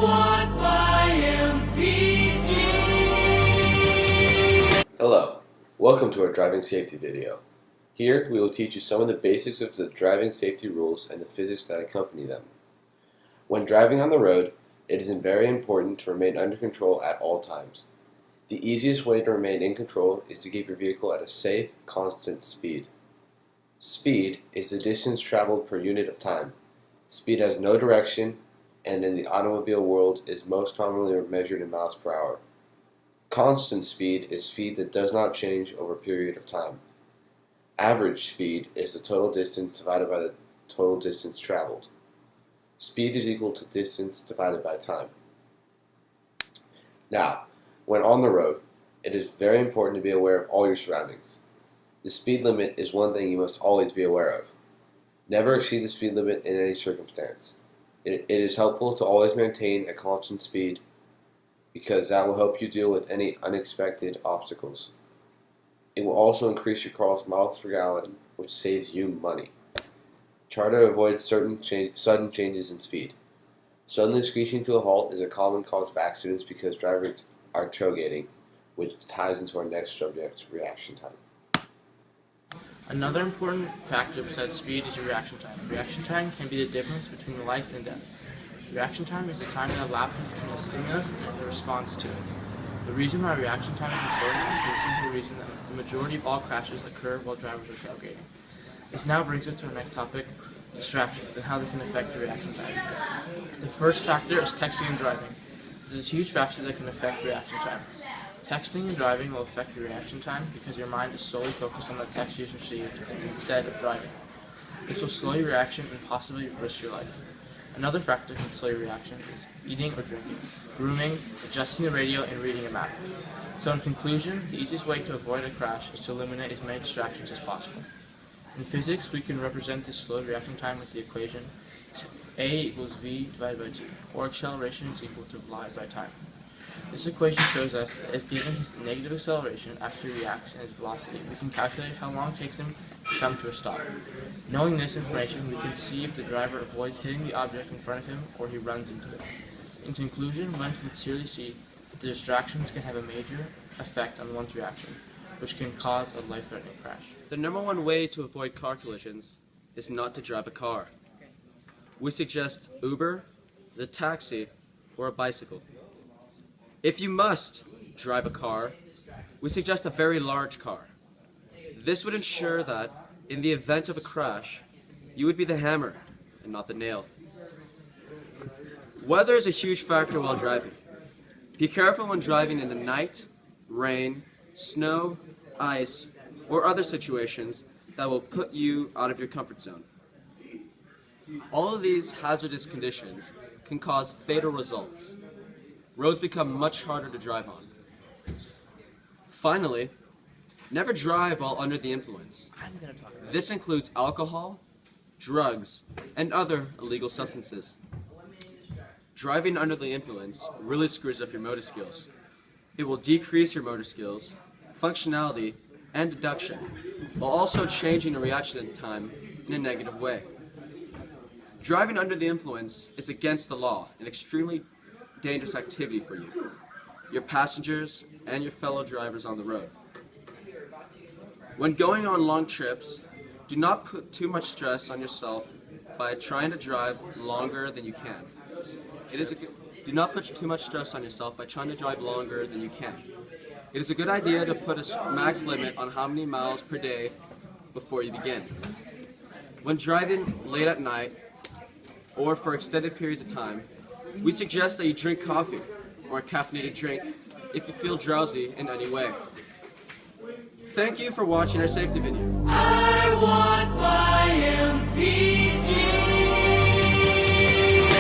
want my MPG. Hello, welcome to our driving safety video. Here we will teach you some of the basics of the driving safety rules and the physics that accompany them. When driving on the road, it is very important to remain under control at all times. The easiest way to remain in control is to keep your vehicle at a safe, constant speed. Speed is the distance traveled per unit of time. Speed has no direction, and in the automobile world is most commonly measured in miles per hour. Constant speed is speed that does not change over a period of time. Average speed is the total distance divided by the total distance traveled. Speed is equal to distance divided by time. Now, when on the road, it is very important to be aware of all your surroundings. The speed limit is one thing you must always be aware of. Never exceed the speed limit in any circumstance. It is helpful to always maintain a constant speed because that will help you deal with any unexpected obstacles. It will also increase your car's miles per gallon, which saves you money. Try to avoid sudden changes in speed. Suddenly screeching to a halt is a common cause of accidents because drivers are tailgating, which ties into our next subject, reaction time. Another important factor besides speed is your reaction time. Reaction time can be the difference between life and death. Reaction time is the time that elapses between a stimulus and the response to it. The reason why reaction time is important is for the simple reason that the majority of all crashes occur while drivers are tailgating. This now brings us to our next topic, distractions, and how they can affect your reaction time. The first factor is texting and driving. This is a huge factor that can affect reaction time. Texting and driving will affect your reaction time because your mind is solely focused on the text you received instead of driving. This will slow your reaction and possibly risk your life. Another factor that can slow your reaction is eating or drinking, grooming, adjusting the radio, and reading a map. So in conclusion, the easiest way to avoid a crash is to eliminate as many distractions as possible. In physics, we can represent this slowed reaction time with the equation A equals V divided by T, or acceleration is equal to velocity by time. This equation shows us that if given his negative acceleration after he reacts and his velocity, we can calculate how long it takes him to come to a stop. Knowing this information, we can see if the driver avoids hitting the object in front of him or he runs into it. In conclusion, one can clearly see that the distractions can have a major effect on one's reaction, which can cause a life-threatening crash. The number one way to avoid car collisions is not to drive a car. We suggest Uber, the taxi, or a bicycle. If you must drive a car, we suggest a very large car. This would ensure that, in the event of a crash, you would be the hammer and not the nail. Weather is a huge factor while driving. Be careful when driving in the night, rain, snow, ice, or other situations that will put you out of your comfort zone. All of these hazardous conditions can cause fatal results. Roads become much harder to drive on. Finally, never drive while under the influence. This includes alcohol, drugs, and other illegal substances. Driving under the influence really screws up your motor skills. It will decrease your motor skills, functionality, and deduction, while also changing your reaction time in a negative way. Driving under the influence is against the law, an extremely dangerous activity for you, your passengers, and your fellow drivers on the road. When going on long trips, do not put too much stress on yourself by trying to drive longer than you can. Do not put too much stress on yourself by trying to drive longer than you can. It is a good idea to put a max limit on how many miles per day before you begin. When driving late at night or for extended periods of time, we suggest that you drink coffee or a caffeinated drink if you feel drowsy in any way. Thank you for watching our safety video. I want my MP.